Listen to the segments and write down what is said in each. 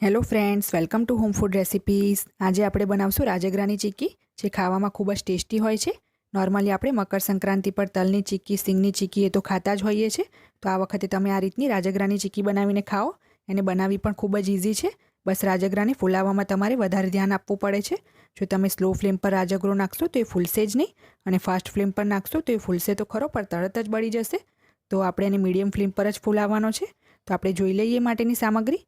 Hello friends, welcome to home food recipes. આજે આપણે બનાવશું રાજગરાની ચીક્કી, જે ખાવામાં ખૂબ જ ટેસ્ટી હોય છે। નોર્મલી આપણે મકર સંક્રાંતિ પર તલની ચીક્કી, સિંગની ચીક્કી એ તો ખાતા જ હોઈએ છીએ। તો આ વખતે તમે આ રીતની રાજગરાની ચીક્કી બનાવીને ખાઓ। એને બનાવવી પણ ખૂબ જ ઇઝી છે। બસ રાજગરાને ફૂલાવવામાં તમારે વધારે ધ્યાન આપવું પડે છે। જો તમે સ્લો ફ્લેમ પર રાજગરો નાખશો તો એ ફૂલશે જ નહીં, અને ફાસ્ટ ફ્લેમ પર નાખશો તો એ ફૂલશે તો ખરો, પણ તરત જ બળી જશે। તો આપણે એને મીડિયમ ફ્લેમ પર જ ફૂલાવવાનો છે। તો આપણે જોઈ લઈએ માટેની સામગ્રી।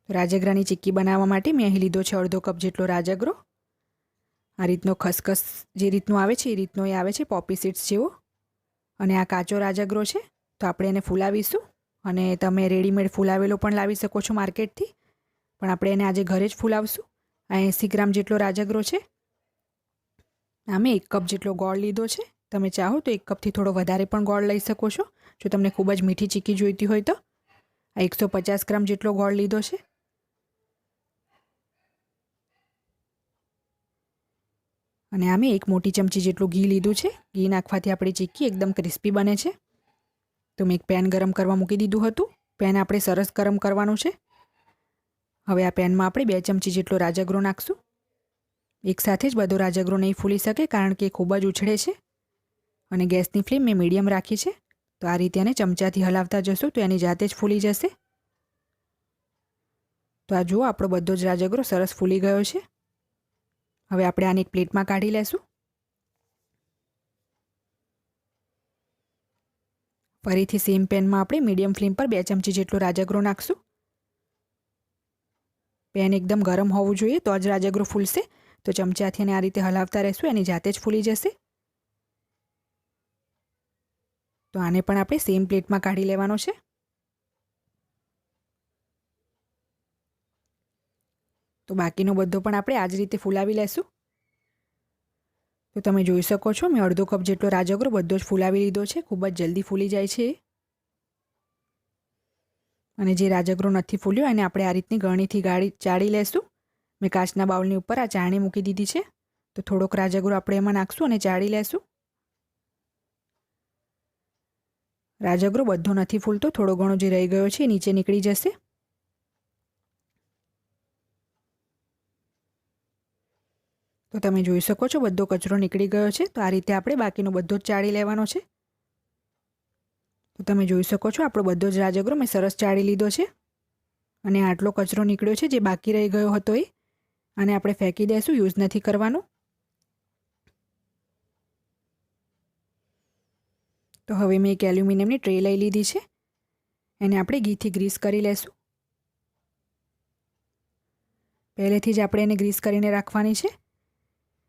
રાજગરાની ચીક્કી બનાવવા માટે મેં અહીં લીધો છે અડધો કપ જેટલો રાજગરો। આ રીતનો ખસખસ જે રીતનું આવે છે એ રીતનો એ આવે છે, પોપી સીડ્સ જેવો। અને આ કાચો રાજગરો છે, તો આપણે એને ફૂલાવીશું। અને તમે રેડીમેડ ફૂલાવેલો પણ લાવી શકો છો માર્કેટથી, પણ આપણે એને આજે ઘરે જ ફૂલાવશું। આ 80 ગ્રામ જેટલો રાજગરો છે। આ મેં 1 કપ જેટલો ગોળ લીધો છે। તમે ચાહો તો 1 કપથી થોડો વધારે પણ ગોળ લઈ શકો છો, જો તમને ખૂબ જ મીઠી ચીક્કી જોઈતી હોય તો। આ 150 ગ્રામ જેટલો ગોળ લીધો છે। અને આ મેં 1 મોટી ચમચી જેટલું ઘી લીધું છે। ઘી નાખવાથી આપણી ચીક્કી એકદમ ક્રિસ્પી બને છે। તો મેં એક પેન ગરમ કરવા મૂકી દીધું હતું। પેન આપણે સરસ ગરમ કરવાનું છે। હવે આ પેનમાં આપણે 2 ચમચી જેટલો રાજગરો નાખશું। એકસાથે જ બધો રાજગરો નહીં ફૂલી શકે, કારણ કે એ ખૂબ જ ઉછળે છે। અને ગેસની ફ્લેમ મેં મીડિયમ રાખી છે। તો આ રીતે એને ચમચાથી હલાવતા જશો તો એની જાતે જ ફૂલી જશે। તો આ જુઓ, આપણો બધો જ રાજગરો સરસ ફૂલી ગયો છે। હવે આપણે આને એક પ્લેટમાં કાઢી લેશું। ફરીથી સેમ પેનમાં આપણે મીડિયમ ફ્લેમ પર 2 ચમચી જેટલો રાજગરો નાખશું। પેન એકદમ ગરમ હોવું જોઈએ, તો જ રાજગરો ફૂલશે। તો ચમચાથી એને આ રીતે હલાવતા રહેશું, એની જાતે જ ફૂલી જશે। તો આને પણ આપણે સેમ પ્લેટમાં કાઢી લેવાનો છે। તો બાકીનો બધો પણ આપણે આ જ રીતે ફૂલાવી લેશું। તો તમે જોઈ શકો છો, મેં અડધો કપ જેટલો રાજગરો બધો જ ફૂલાવી લીધો છે। ખૂબ જ જલ્દી ફૂલી જાય છે। અને જે રાજગરો નથી ફૂલ્યો એને આપણે આ રીતની ગળણીથી ચાળી લેશું। મેં કાચના બાઉલની ઉપર આ ચાળણી મૂકી દીધી છે। તો થોડોક રાજગરો આપણે એમાં નાખશું અને ચાળી લેશું। રાજગરો બધો નથી ફૂલતો, થોડો ઘણો જે રહી ગયો છે એ નીચે નીકળી જશે। તો તમે જોઈ શકો છો, બધો કચરો નીકળી ગયો છે। તો આ રીતે આપણે બાકીનો બધો જ ચાળી લેવાનો છે। તો તમે જોઈ શકો છો, આપણો બધો જ રાજગરો મેં સરસ ચાળી લીધો છે। અને આટલો કચરો નીકળ્યો છે જે બાકી રહી ગયો હતો એ, આને આપણે ફેંકી દેશું, યુઝ નથી કરવાનું। તો હવે મેં એક એલ્યુમિનિયમની ટ્રે લઈ લીધી છે। એને આપણે ઘીથી ગ્રીસ કરી લેશું। પહેલેથી જ આપણે એને ગ્રીસ કરીને રાખવાની છે।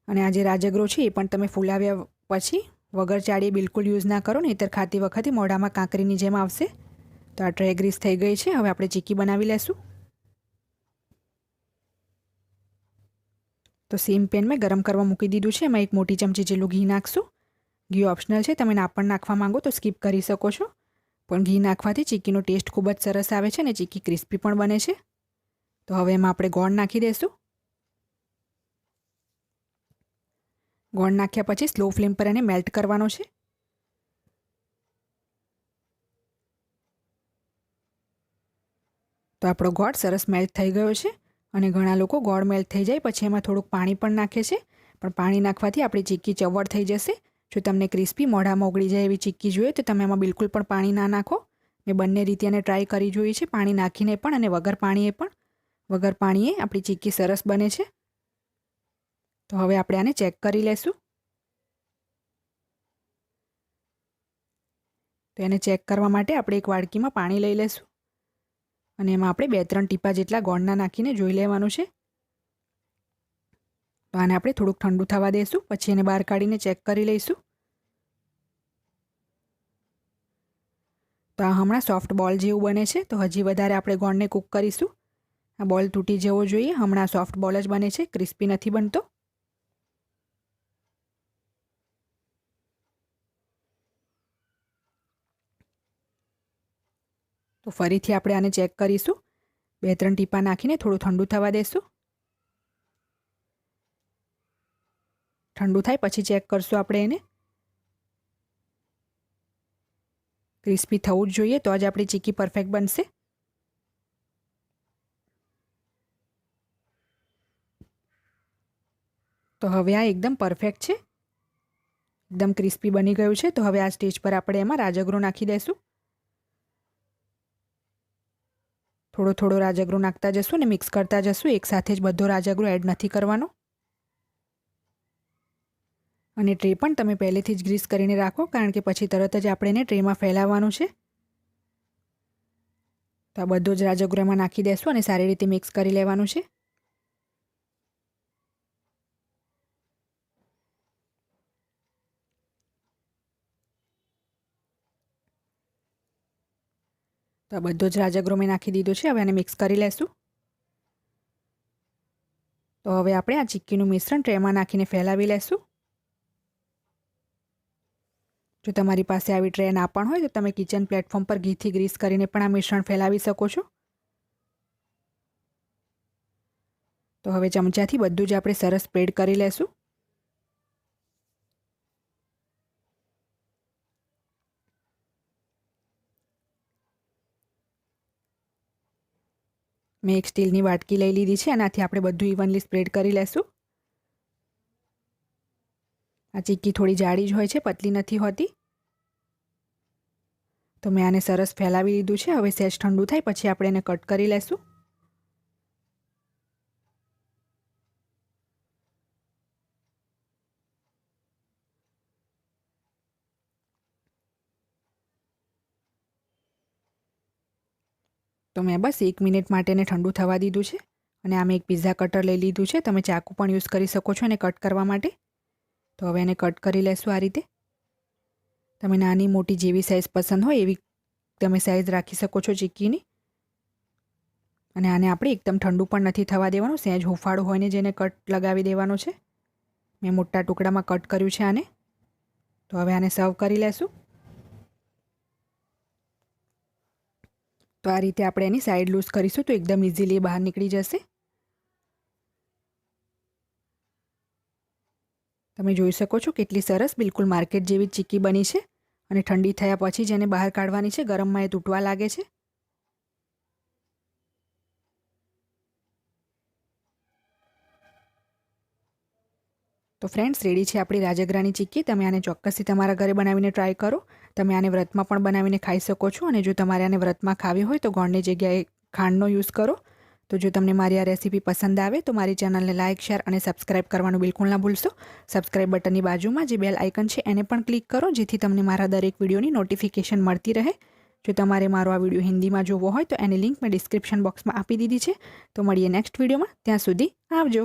અને આ જે રાજગરો છે એ પણ તમે ફૂલાવ્યા પછી વગર ચાળીએ બિલકુલ યુઝ ના કરો, નહીંતર ખાતી વખતે મોઢામાં કાંકરીની જેમ આવશે। તો આ ટ્રે ગ્રીસ થઈ ગઈ છે। હવે આપણે ચીક્કી બનાવી લેશું। તો સેમ પેન મેં ગરમ કરવા મૂકી દીધું છે। એમાં 1 મોટી ચમચી જેટલું ઘી નાખશું। ઘી ઓપ્શનલ છે, તમે ના પણ નાખવા માંગો તો સ્કીપ કરી શકો છો, પણ ઘી નાખવાથી ચીક્કીનો ટેસ્ટ ખૂબ જ સરસ આવે છે અને ચીક્કી ક્રિસ્પી પણ બને છે। તો હવે એમાં આપણે ગોળ નાખી દઈશું। ગોળ નાખ્યા પછી સ્લો ફ્લેમ પર એને મેલ્ટ કરવાનો છે। તો આપણો ગોળ સરસ મેલ્ટ થઈ ગયો છે। અને ઘણા લોકો ગોળ મેલ્ટ થઈ જાય પછી એમાં થોડુંક પાણી પણ નાખે છે, પણ પાણી નાખવાથી આપણી ચીક્કી ચવડ થઈ જશે। જો તમને ક્રિસ્પી મોઢામાં ઓગળી જાય એવી ચીક્કી જોઈએ તો તમે એમાં બિલકુલ પણ પાણી ના નાખો। મેં બંને રીતે એને ટ્રાય કરી જોઈ છે, પાણી નાખીને પણ અને વગર પાણીએ પણ। વગર પાણીએ આપણી ચીક્કી સરસ બને છે। તો હવે આપણે આને ચેક કરી લેશું। તો એને ચેક કરવા માટે આપણે એક વાડકીમાં પાણી લઈ લેશું અને એમાં આપણે 2-3 ટીપા જેટલા ગોળના નાખીને જોઈ લેવાનું છે। તો આને આપણે થોડુંક ઠંડુ થવા દઈશું, પછી એને બહાર કાઢીને ચેક કરી લઈશું। તો આ હમણાં સોફ્ટ બોલ જેવું બને છે। તો હજી વધારે આપણે ગોળને કૂક કરીશું। આ બોલ તૂટી જવો જોઈએ, હમણાં સોફ્ટ બોલ જ બને છે, ક્રિસ્પી નથી બનતો। તો ફરીથી આપણે આને ચેક કરીશું। 2-3 ટીપા નાખીને થોડું ઠંડુ થવા દઈશું। ઠંડુ થાય પછી ચેક કરશું આપણે એને। ક્રિસ્પી થવું જ જોઈએ, તો જ આપણી ચીક્કી પરફેક્ટ બનશે। તો હવે આ એકદમ પરફેક્ટ છે, એકદમ ક્રિસ્પી બની ગયું છે. તો હવે આ સ્ટેજ પર આપણે એમાં રાજગરો નાખી દઈશું. થોડો થોડો રાજગરો નાખતા જશું ને મિક્સ કરતા જશું. એકસાથે જ બધો રાજગરો એડ નથી કરવાનો. અને ટ્રે પણ તમે પહેલેથી જ ગ્રીસ કરીને રાખો, કારણ કે પછી તરત જ આપણે એને ટ્રેમાં ફેલાવવાનું છે. તો આ બધો જ રાજગરો એમાં નાખી દઈશું અને સારી રીતે મિક્સ કરી લેવાનું છે. તો આ બધો જ રાજગરો મેં નાખી દીધો છે. હવે આને મિક્સ કરી લેશું. તો હવે આપણે આ ચિક્કીનું મિશ્રણ ટ્રેમાં નાખીને ફેલાવી લેશું. જો તમારી પાસે આવી ટ્રે ના પણ હોય તો તમે કિચન પ્લેટફોર્મ પર ઘીથી ગ્રીસ કરીને પણ આ મિશ્રણ ફેલાવી શકો છો. તો હવે ચમચાથી બધું જ આપણે સરસ સ્પ્રેડ કરી લેશું. મેં એક સ્ટીલની વાટકી લઈ લીધી છે, આનાથી આપણે બધું ઇવનલી સ્પ્રેડ કરી લેશું. આ ચિક્કી થોડી જાડી જ હોય છે, પતલી નથી હોતી. તો મેં આને સરસ ફેલાવી લીધું છે. હવે સહેજ ઠંડુ થાય પછી આપણે એને કટ કરી લેશું. તો મેં બસ 1 મિનિટ માટે એને ઠંડુ થવા દીધું છે. અને આમે એક પિઝા કટર લઈ લીધું છે. તમે ચાકુ પણ યુઝ કરી શકો છો એને કટ કરવા માટે. તો હવે એને કટ કરી લેશું આ રીતે. તમે નાની મોટી જેવી સાઇઝ પસંદ હોય એવી તમે સાઇઝ રાખી શકો છો ચિક્કીની. અને આને આપણે એકદમ ઠંડુ પણ નથી થવા દેવાનું, સહેજ હુંફાળું હોય ને જેને કટ લગાવી દેવાનો છે. મેં મોટા ટુકડામાં કટ કર્યું છે આને. તો હવે આને સર્વ કરી લેશું. તો આ રીતે આપણે એની સાઈડ લૂઝ કરીશું તો એકદમ ઇઝીલી બહાર નીકળી જશે. તમે જોઈ શકો છો કેટલી સરસ બિલકુલ માર્કેટ જેવી ચિક્કી બની છે. અને ઠંડી થયા પછી જ એને બહાર કાઢવાની છે, ગરમમાં એ તૂટવા લાગે છે. તો ફ્રેન્ડ્સ, રેડી છે આપણી રાજગરાની ચિક્કી. તમે આને ચોક્કસથી તમારા ઘરે બનાવીને ટ્રાય કરો. તમે આને વ્રતમાં પણ બનાવીને ખાઈ શકો છો. અને જો તમારે આને વ્રતમાં ખાવી હોય તો ગોળની જગ્યાએ ખાંડનો યુઝ કરો. તો જો તમને મારી આ રેસીપી પસંદ આવે તો મારી ચેનલને લાઇક, શેર અને સબસ્ક્રાઇબ કરવાનું બિલકુલ ના ભૂલશો. સબસ્ક્રાઇબ બટનની બાજુમાં જે બેલ આઇકન છે એને પણ ક્લિક કરો, જેથી તમને મારા દરેક વિડીયોની નોટિફિકેશન મળતી રહે. જો તમારે મારો આ વિડીયો હિન્દીમાં જોવો હોય તો એની લિંક મેં ડિસ્ક્રિપ્શન બોક્સમાં આપી દીધી છે. તો મળીએ નેક્સ્ટ વિડીયોમાં. ત્યાં સુધી આવજો.